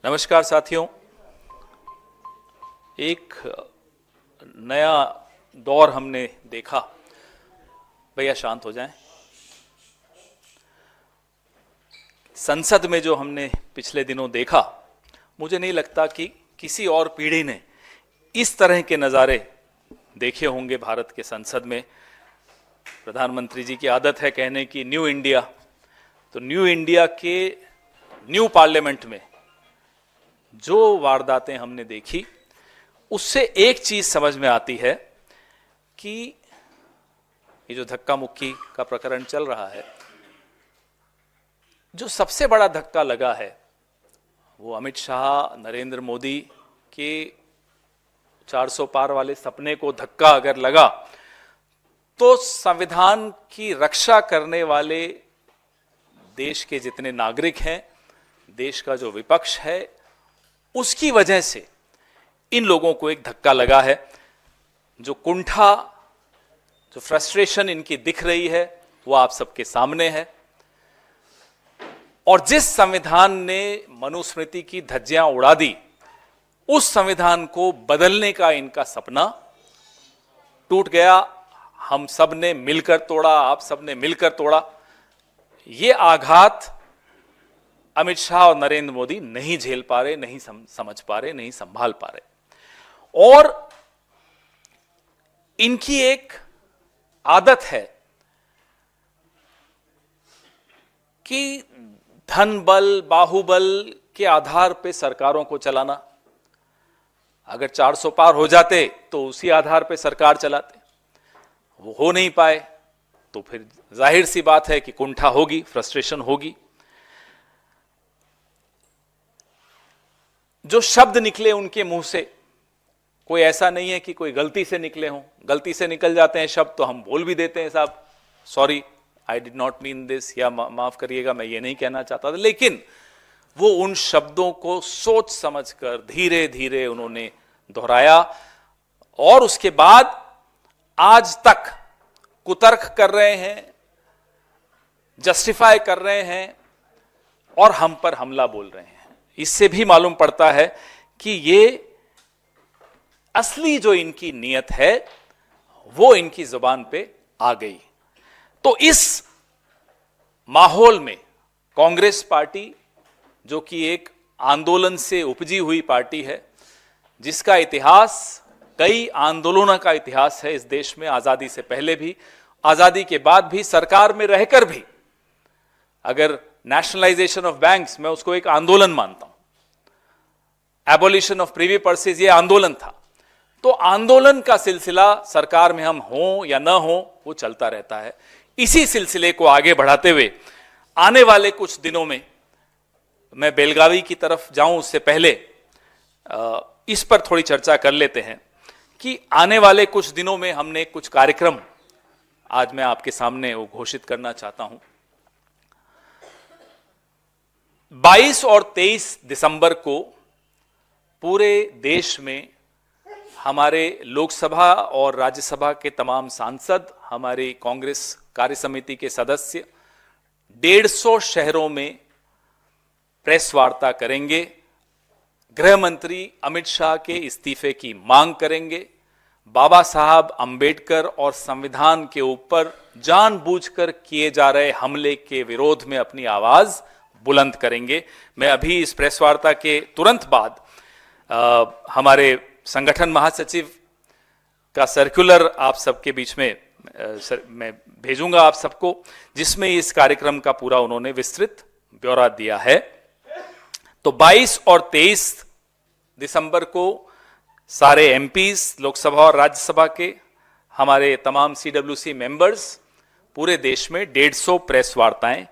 नमस्कार साथियों, एक नया दौर हमने देखा। भैया शांत हो जाएं। संसद में जो हमने पिछले दिनों देखा, मुझे नहीं लगता कि किसी और पीढ़ी ने इस तरह के नज़ारे देखे होंगे भारत के संसद में। प्रधानमंत्री जी की आदत है कहने की न्यू इंडिया, तो न्यू इंडिया के न्यू पार्लियामेंट में जो वारदातें हमने देखी, उससे एक चीज समझ में आती है कि ये जो धक्का मुक्की का प्रकरण चल रहा है, जो सबसे बड़ा धक्का लगा है वो अमित शाह, नरेंद्र मोदी के 400 पार वाले सपने को धक्का अगर लगा तो संविधान की रक्षा करने वाले देश के जितने नागरिक हैं, देश का जो विपक्ष है, उसकी वजह से इन लोगों को एक धक्का लगा है। जो कुंठा, जो फ्रस्ट्रेशन इनकी दिख रही है वो आप सबके सामने है। और जिस संविधान ने मनुस्मृति की धज्जियां उड़ा दी, उस संविधान को बदलने का इनका सपना टूट गया। हम सब ने मिलकर तोड़ा, आप सब ने मिलकर तोड़ा। ये आघात अमित शाह और नरेंद्र मोदी नहीं झेल पा रहे, नहीं समझ पा रहे, नहीं संभाल पा रहे। और इनकी एक आदत है कि धन बल, बाहुबल के आधार पे सरकारों को चलाना। अगर 400 पार हो जाते तो उसी आधार पे सरकार चलाते। वो हो नहीं पाए तो फिर जाहिर सी बात है कि कुंठा होगी, फ्रस्ट्रेशन होगी। जो शब्द निकले उनके मुंह से, कोई ऐसा नहीं है कि कोई गलती से निकले हों। गलती से निकल जाते हैं शब्द तो हम बोल भी देते हैं, साहब sorry, I did not mean this, या माफ करिएगा मैं ये नहीं कहना चाहता था। लेकिन वो उन शब्दों को सोच समझकर धीरे धीरे उन्होंने दोहराया और उसके बाद आज तक कुतर्क कर रहे हैं, जस्टिफाई कर रहे हैं और हम पर हमला बोल रहे हैं। इससे भी मालूम पड़ता है कि ये असली जो इनकी नीयत है वो इनकी जुबान पे आ गई। तो इस माहौल में कांग्रेस पार्टी, जो कि एक आंदोलन से उपजी हुई पार्टी है, जिसका इतिहास कई आंदोलनों का इतिहास है इस देश में, आजादी से पहले भी, आजादी के बाद भी, सरकार में रहकर भी। अगर नेशनलाइजेशन ऑफ बैंक्स, मैं उसको एक आंदोलन मानता हूं। एबोलिशन ऑफ प्रीवी पर्सेज, ये आंदोलन था। तो आंदोलन का सिलसिला सरकार में हम हों या न हों वो चलता रहता है। इसी सिलसिले को आगे बढ़ाते हुए आने वाले कुछ दिनों में, मैं बेलगावी की तरफ जाऊं उससे पहले इस पर थोड़ी चर्चा कर लेते हैं कि आने वाले कुछ दिनों में हमने कुछ कार्यक्रम आज मैं आपके सामने वो घोषित करना चाहता हूं। 22 और 23 दिसंबर को पूरे देश में हमारे लोकसभा और राज्यसभा के तमाम सांसद, हमारी कांग्रेस कार्य समिति के सदस्य 150 शहरों में प्रेस वार्ता करेंगे। गृह मंत्री अमित शाह के इस्तीफे की मांग करेंगे। बाबा साहब अंबेडकर और संविधान के ऊपर जानबूझकर किए जा रहे हमले के विरोध में अपनी आवाज बुलंद करेंगे। मैं अभी इस प्रेस वार्ता के तुरंत बाद हमारे संगठन महासचिव का सर्कुलर आप सबके बीच में मैं भेजूंगा आप सबको, जिसमें इस कार्यक्रम का पूरा उन्होंने विस्तृत ब्यौरा दिया है। तो 22 और 23 दिसंबर को सारे एमपीज, लोकसभा और राज्यसभा के, हमारे तमाम सीडब्ल्यूसी मेंबर्स पूरे देश में 150 प्रेस वार्ताएं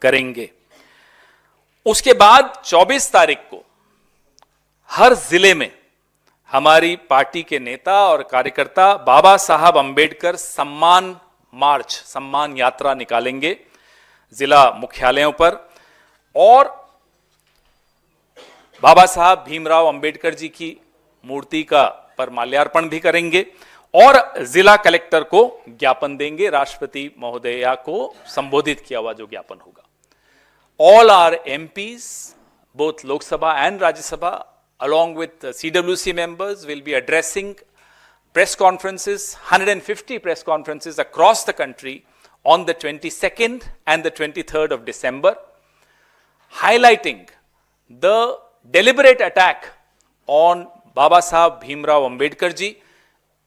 करेंगे। उसके बाद 24 तारीख को हर जिले में हमारी पार्टी के नेता और कार्यकर्ता बाबा साहब अंबेडकर सम्मान मार्च, सम्मान यात्रा निकालेंगे जिला मुख्यालयों पर और बाबा साहब भीमराव अंबेडकर जी की मूर्ति का पर माल्यार्पण भी करेंगे और जिला कलेक्टर को ज्ञापन देंगे। राष्ट्रपति महोदया को संबोधित किया हुआ जो ज्ञापन होगा। All are MPs, both Lok Sabha and Rajya Sabha, along with CWC members, will be addressing press conferences, 150 press conferences across the country on the 22nd and the 23rd of December, highlighting the deliberate attack on Baba Saheb Bhimrao Ambedkar ji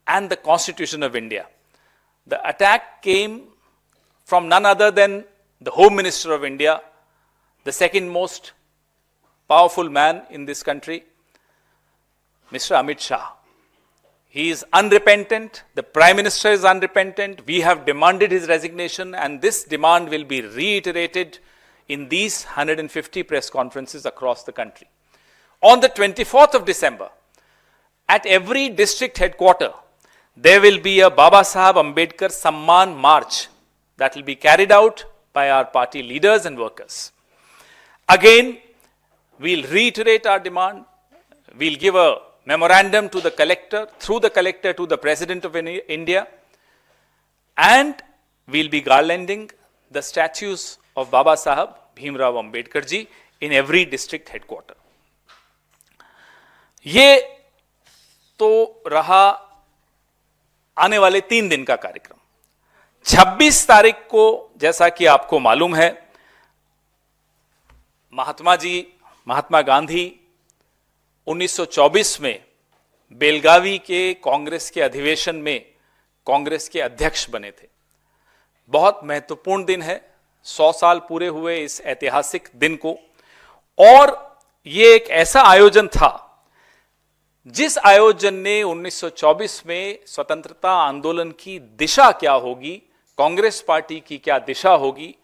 and the Constitution of India. The attack came from none other than the Home Minister of India, the second most powerful man in this country, Mr. Amit Shah. He is unrepentant. The Prime Minister is unrepentant. We have demanded his resignation, and this demand will be reiterated in these 150 press conferences across the country. On the 24th of December, at every district headquarter, there will be a Baba Saheb Ambedkar Samman March that will be carried out by our party leaders and workers. Again, we'll reiterate our demand. We'll give a memorandum to the collector, through the collector to the President of India, and we'll be garlanding the statues of Baba Saheb Bhimrao Ambedkar ji in every district headquarter. ये तो रहा आने वाले 3 दिन का कार्यक्रम। 26 तारीख को, जैसा कि आपको मालूम है, महात्मा गांधी 1924 में बेलगावी के कांग्रेस के अधिवेशन में कांग्रेस के अध्यक्ष बने थे। बहुत महत्वपूर्ण दिन है, 100 साल पूरे हुए इस ऐतिहासिक दिन को, और ये एक ऐसा आयोजन था जिस आयोजन ने 1924 में स्वतंत्रता आंदोलन की दिशा क्या होगी, कांग्रेस पार्टी की क्या दिशा होगी,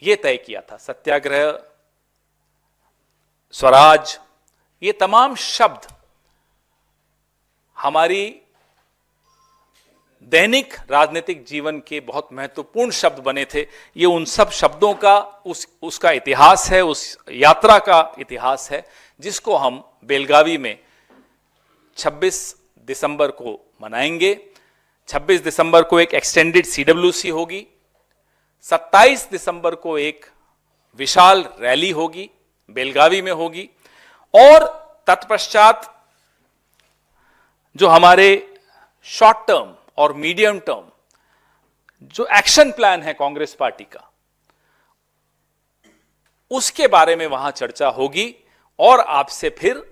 यह तय किया था। सत्याग्रह, स्वराज, ये तमाम शब्द हमारी दैनिक राजनीतिक जीवन के बहुत महत्वपूर्ण शब्द बने थे। ये उन सब शब्दों का उसका इतिहास है, उस यात्रा का इतिहास है, जिसको हम बेलगावी में 26 दिसंबर को मनाएंगे। 26 दिसंबर को एक एक्सटेंडेड CWC होगी। 27 दिसंबर को एक विशाल रैली होगी, बेलगावी में होगी, और तत्पश्चात जो हमारे शॉर्ट टर्म और मीडियम टर्म जो एक्शन प्लान है कांग्रेस पार्टी का, उसके बारे में वहां चर्चा होगी, और आपसे फिर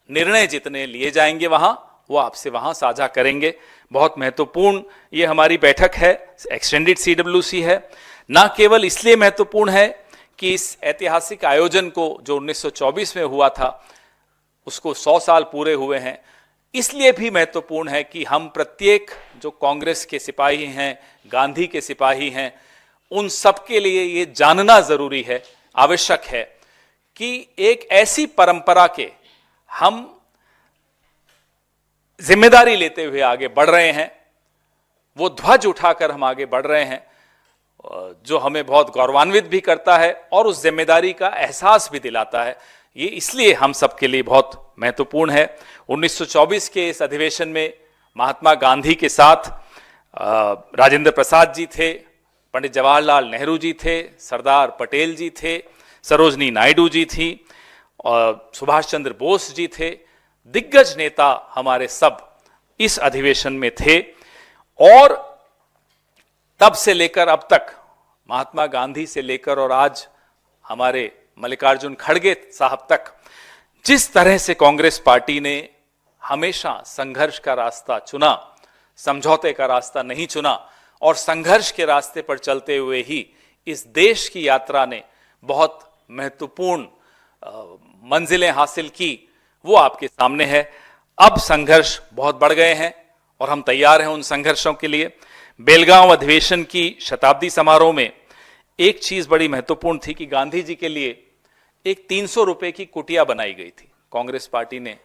निर्णय जितने लिए जाएंगे वहां, वो आपसे वहां साझा करेंगे। बहुत महत्वपूर्ण ये हमारी बैठक है, एक्सटेंडेड CWC है। ना केवल इसलिए महत्वपूर्ण है कि इस ऐतिहासिक आयोजन को जो 1924 में हुआ था उसको 100 साल पूरे हुए हैं, इसलिए भी महत्वपूर्ण है कि हम प्रत्येक जो कांग्रेस के सिपाही हैं, गांधी के सिपाही हैं, उन सब के लिए ये जानना जरूरी है, आवश्यक है कि एक ऐसी परंपरा के हम जिम्मेदारी लेते हुए आगे बढ़ रहे हैं, वो ध्वज उठाकर हम आगे बढ़ रहे हैं, जो हमें बहुत गौरवान्वित भी करता है और उस जिम्मेदारी का एहसास भी दिलाता है। ये इसलिए हम सबके लिए बहुत महत्वपूर्ण है। 1924 के इस अधिवेशन में महात्मा गांधी के साथ राजेंद्र प्रसाद जी थे, पंडित जवाहरलाल नेहरू जी थे, सरदार पटेल जी थे, सरोजनी नायडू जी थी, और सुभाष चंद्र बोस जी थे। दिग्गज नेता हमारे सब इस अधिवेशन में थे, और तब से लेकर अब तक, महात्मा गांधी से लेकर और आज हमारे मल्लिकार्जुन खड़गे साहब तक, जिस तरह से कांग्रेस पार्टी ने हमेशा संघर्ष का रास्ता चुना, समझौते का रास्ता नहीं चुना, और संघर्ष के रास्ते पर चलते हुए ही इस देश की यात्रा ने बहुत महत्वपूर्ण मंजिलें हासिल की, वो आपके सामने है। अब संघर्ष बहुत बढ़ गए हैं और हम तैयार हैं उन संघर्षों के लिए। बेलगांव अधिवेशन की शताब्दी समारोह में एक चीज बड़ी महत्वपूर्ण थी कि गांधी जी के लिए एक 300 रुपए की कुटिया बनाई गई थी। कांग्रेस पार्टी ने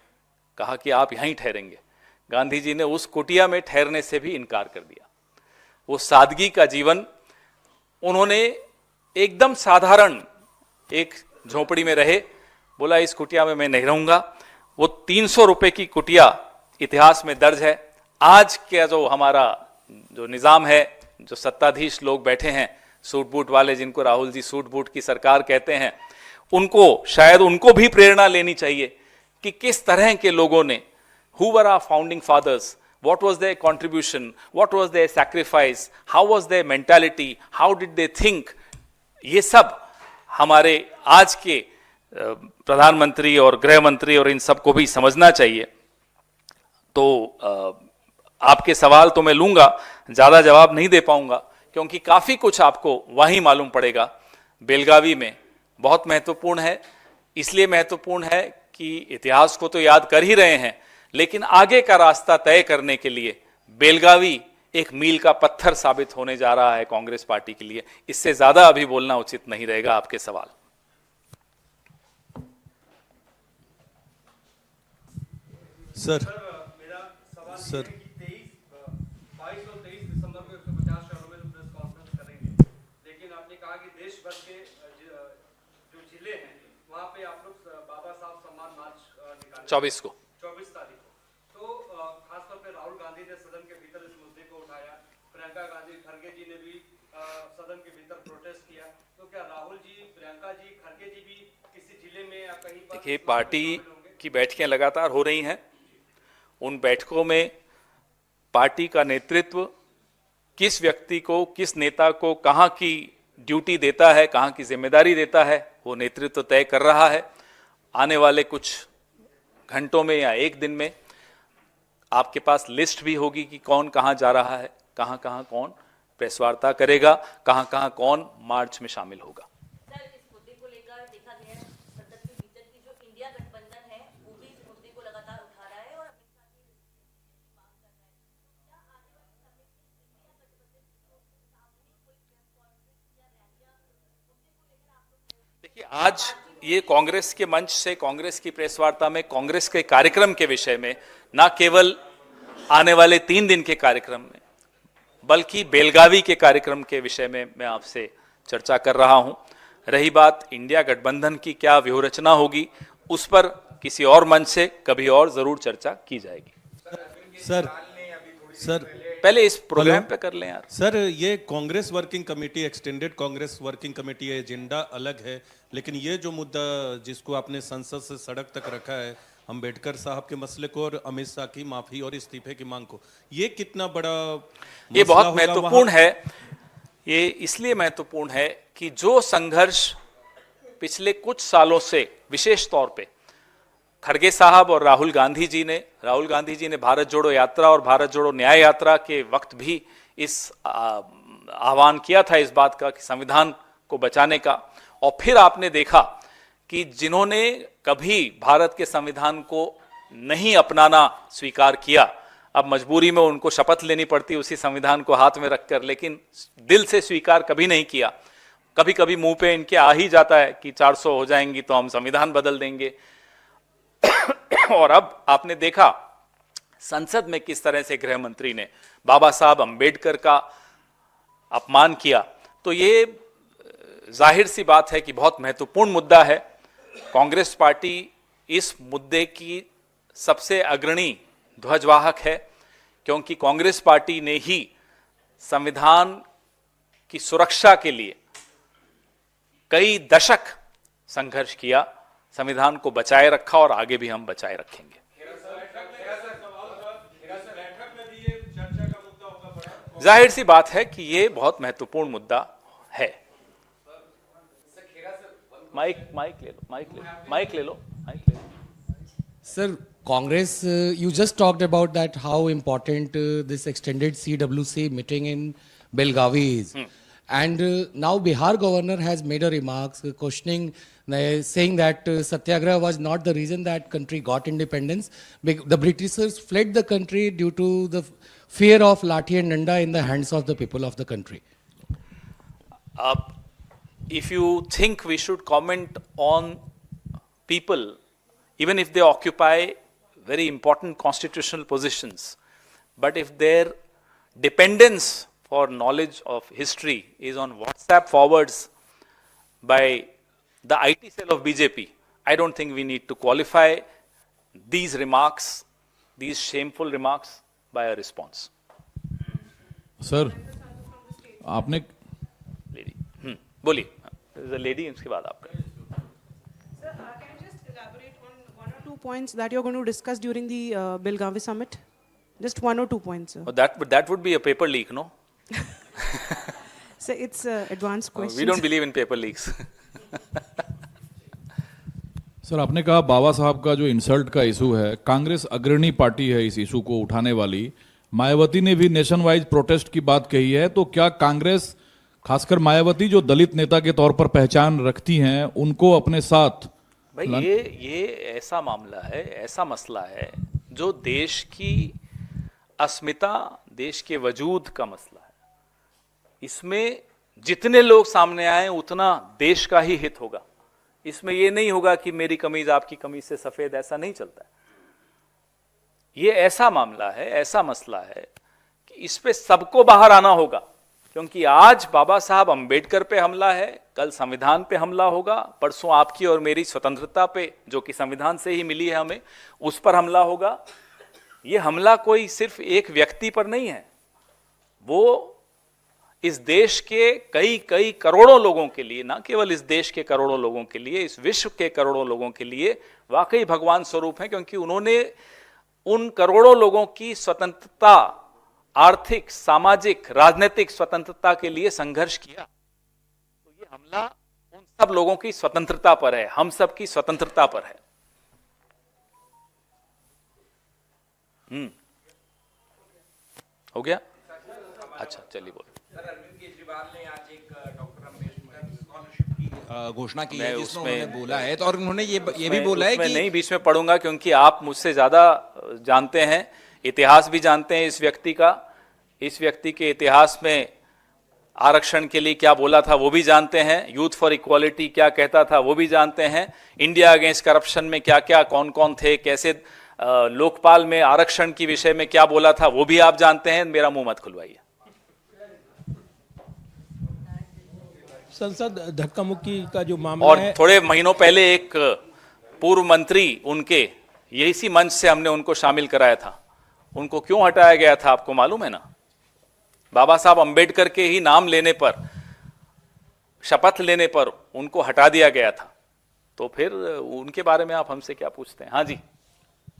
कहा कि आप यहीं ठहरेंगे। गांधी जी ने उस कुटिया में ठहरने से भी इनकार कर दिया। वो सादगी का जीवन, उन्होंने एकदम साधारण एक झोपड़ी में रहे, बोला इस कुटिया में मैं नहीं रहूंगा। वो 300 रुपए की कुटिया इतिहास में दर्ज है। आज का जो हमारा जो निजाम है, जो सत्ताधीश लोग बैठे हैं, सूट बूट वाले, जिनको राहुल जी सूट बूट की सरकार कहते हैं, शायद उनको भी प्रेरणा लेनी चाहिए कि किस तरह के लोगों ने, who were our founding fathers, what was their contribution, what was their sacrifice, how was their mentality, how did they think, ये सब हमारे आज के प्रधानमंत्री और गृह मंत्री और इन सबको भी समझना चाहिए। तो आपके सवाल तो मैं लूंगा, ज़्यादा जवाब नहीं दे पाऊंगा क्योंकि काफ़ी कुछ आपको वहीं मालूम पड़ेगा। बेलगावी में बहुत महत्वपूर्ण है, इसलिए महत्वपूर्ण है कि इतिहास को तो याद कर ही रहे हैं, लेकिन आगे का रास्ता तय करने के लिए बेलगावी एक मील का पत्थर साबित होने जा रहा है कांग्रेस पार्टी के लिए। इससे ज़्यादा अभी बोलना उचित नहीं रहेगा आपके सवाल। सर, मेरा सवाल सर, ये है कि 22 और 23 दिसंबर को 150 शहरों में प्रेस कॉन्फ्रेंस करेंगे, लेकिन आपने कहा कि देश भर के जो जिले हैं वहाँ पे आप लोग बाबा साहब सम्मान मार्च निकालेंगे 24 को 24 तारीख को। तो खासतौर पे राहुल गांधी ने सदन के भीतर इस मुद्दे को उठाया, प्रियंका गांधी खड़गे जी ने भी सदन के भीतर प्रोटेस्ट किया। तो क्या राहुल जी, प्रियंका जी, खड़गे जी भी किसी जिले में या कहीं पर? देखिए, पार्टी की बैठकें लगातार हो रही हैं। उन बैठकों में पार्टी का नेतृत्व किस व्यक्ति को, किस नेता को कहाँ की ड्यूटी देता है, कहाँ की जिम्मेदारी देता है, वो नेतृत्व तय कर रहा है। आने वाले कुछ घंटों में या एक दिन में आपके पास लिस्ट भी होगी कि कौन कहाँ जा रहा है, कहाँ कहाँ कौन प्रेस वार्ता करेगा, कहाँ कहाँ कौन मार्च में शामिल होगा। सर, इस मुद्दे को लेकर देखा गया है संसद के भीतर की जो इंडिया गठबंधन है वो भी इस मुद्दे को लगातार उठा रहा है और मांग कर रहा है। क्या आने वाले समय में इंडिया गठबंधन को सामने कोई प्रेस कॉन्फ्रेंस या रैलियां मुद्दे को लेकर आप लोग? देखिए, आज ये कांग्रेस के मंच से, कांग्रेस की प्रेस वार्ता में, कांग्रेस के कार्यक्रम के विषय में, ना केवल आने वाले 3 दिन के कार्यक्रम में बल्कि बेलगावी के कार्यक्रम के विषय में मैं आपसे चर्चा कर रहा हूं। रही बात इंडिया गठबंधन की क्या व्यूहरचना होगी, उस पर किसी और मंच से कभी और जरूर चर्चा की जाएगी। सर, सर, पहले इस प्रोग्राम पे कर लें यार। सर, ये Congress working committee, extended Congress working committee agenda अलग है, लेकिन ये जो मुद्दा जिसको आपने संसद से सड़क तक रखा है, अंबेडकर साहब के मसले को और अमित शाह की माफी और इस्तीफे की मांग को, ये कितना बड़ा ये मसला बहुत होगा महत्वपूर्ण वहाँ? है। ये इसलिए महत्वपूर्ण है कि जो संघर्ष पिछले कुछ सालों से, विशेष तौर पे खड़गे साहब और राहुल गांधी जी ने भारत जोड़ो यात्रा और भारत जोड़ो न्याय यात्रा के वक्त भी इस आह्वान किया था इस बात का कि संविधान को बचाने का। और फिर आपने देखा कि जिन्होंने कभी भारत के संविधान को नहीं अपनाना स्वीकार किया, अब मजबूरी में उनको शपथ लेनी पड़ती उसी संविधान को हाथ में रखकर, लेकिन दिल से स्वीकार कभी नहीं किया। कभी कभी मुंह पे इनके आ ही जाता है कि 400 हो जाएंगी तो हम संविधान बदल देंगे। और अब आपने देखा संसद में किस तरह से गृह मंत्री ने बाबा साहब अंबेडकर का अपमान किया। तो ये जाहिर सी बात है कि बहुत महत्वपूर्ण मुद्दा है। कांग्रेस पार्टी इस मुद्दे की सबसे अग्रणी ध्वजवाहक है, क्योंकि कांग्रेस पार्टी ने ही संविधान की सुरक्षा के लिए कई दशक संघर्ष किया, संविधान को बचाए रखा और आगे भी हम बचाए रखेंगे। जाहिर सी बात है कि ये बहुत महत्वपूर्ण मुद्दा है। माइक ले लो। Sir, Congress, you just talked about that how important this extended CWC meeting in Belgavi is. And now Bihar governor has made a remarks questioning, saying that Satyagraha was not the reason that country got independence. The Britishers fled the country due to the fear of Lathi and Danda in the hands of the people of the country. If you think we should comment on people, even if they occupy very important constitutional positions, but if their dependence for knowledge of history is on WhatsApp forwards by the IT cell of BJP, I don't think we need to qualify these remarks, these shameful remarks, by a response. Sir, आपने Lady, बोलिए, there's a lady, इसके बाद आपका। points that you're going to discuss during the Belgavi summit? Just 1 or 2 points, sir. Oh, that would be a paper leak, no? So it's advanced questions. We don't believe in paper leaks. Sir आपने कहा बाबा साहब का जो insult का issue है, कांग्रेस अग्रणी party है इस इशू को उठाने वाली। मायावती ने भी नेशन वाइज प्रोटेस्ट की बात कही है, तो क्या कांग्रेस, खासकर मायावती जो दलित नेता के तौर पर पहचान रखती हैं, उनको अपने साथ? भाई ये ऐसा मामला है, ऐसा मसला है जो देश की अस्मिता, देश के वजूद का मसला है। इसमें जितने लोग सामने आए उतना देश का ही हित होगा। इसमें यह नहीं होगा कि मेरी कमीज आपकी कमीज से सफेद, ऐसा नहीं चलता है। ये ऐसा मामला है, ऐसा मसला है कि इस पे सबको बाहर आना होगा, क्योंकि आज बाबा साहब अंबेडकर पे हमला है, कल संविधान पे हमला होगा, परसों आपकी और मेरी स्वतंत्रता पे, जो कि संविधान से ही मिली है हमें, उस पर हमला होगा। ये हमला कोई सिर्फ एक व्यक्ति पर नहीं है, वो इस देश के कई करोड़ों लोगों के लिए, ना केवल इस देश के करोड़ों लोगों के लिए, इस विश्व के करोड़ों लोगों के लिए वाकई भगवान स्वरूप हैं, क्योंकि उन्होंने उन करोड़ों लोगों की स्वतंत्रता, आर्थिक, सामाजिक, राजनीतिक स्वतंत्रता के लिए संघर्ष किया। तो ये हमला उन सब लोगों की स्वतंत्रता पर है, हम सब की स्वतंत्रता पर है। हो गया? अच्छा, चलिए बोलो। सर, अरविंद केजरीवाल ने आज एक डॉक्टर अम्बेडकर स्कॉलरशिप की घोषणा की है, जिसमें उन्होंने बोला है, तो और उन्होंने ये भी बोला है कि नहीं बीच में पढ़ूंगा, क्योंकि आप मुझसे ज्यादा जानते हैं, इतिहास भी जानते हैं इस व्यक्ति का, इस व्यक्ति के इतिहास में आरक्षण के लिए क्या बोला था वो भी जानते हैं, यूथ फॉर इक्वालिटी क्या कहता था वो भी जानते हैं, इंडिया अगेंस्ट करप्शन में क्या क्या कौन कौन थे, कैसे लोकपाल में आरक्षण की विषय में क्या बोला था वो भी आप जानते हैं। मेरा मुंह मत खुलवाइए। संसद धक्का मुक्की का जो मामला और है, थोड़े महीनों पहले एक पूर्व मंत्री उनके इसी मंच से हमने उनको शामिल कराया था, उनको क्यों हटाया गया था आपको मालूम है ना? बाबा साहब अंबेडकर के ही नाम लेने पर, शपथ लेने पर उनको हटा दिया गया था। तो फिर उनके बारे में आप हमसे क्या पूछते हैं? हाँ जी।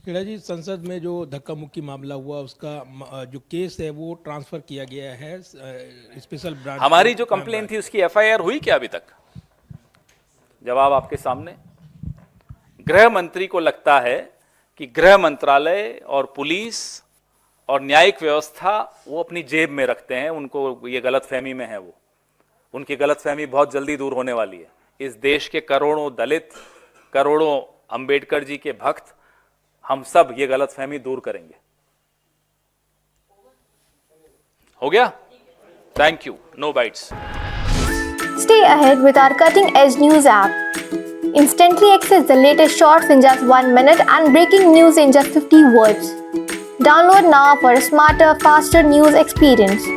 खेड़ा जी, संसद में जो धक्का मुक्की मामला हुआ उसका जो केस है वो ट्रांसफर किया गया है स्पेशल ब्रांच। हमारी जो कंप्लेंट थी उसकी एफआईआर हुई क्या अभी तक? जवाब आपके सामने। गृह मंत्री को लगता है कि गृह मंत्रालय और पुलिस और न्यायिक व्यवस्था वो अपनी जेब में रखते हैं, उनको ये गलतफहमी में है। वो उनकी गलतफहमी बहुत जल्दी दूर होने वाली है। इस देश के करोड़ों दलित, करोड़ों अंबेडकर जी के भक्त, हम सब ये गलतफहमी दूर करेंगे। हो गया? Thank you. No bites. Stay ahead with our cutting-edge news app. Instantly access the latest shorts in just 1 minute and breaking news in just 50 words. Download now for a smarter, faster news experience.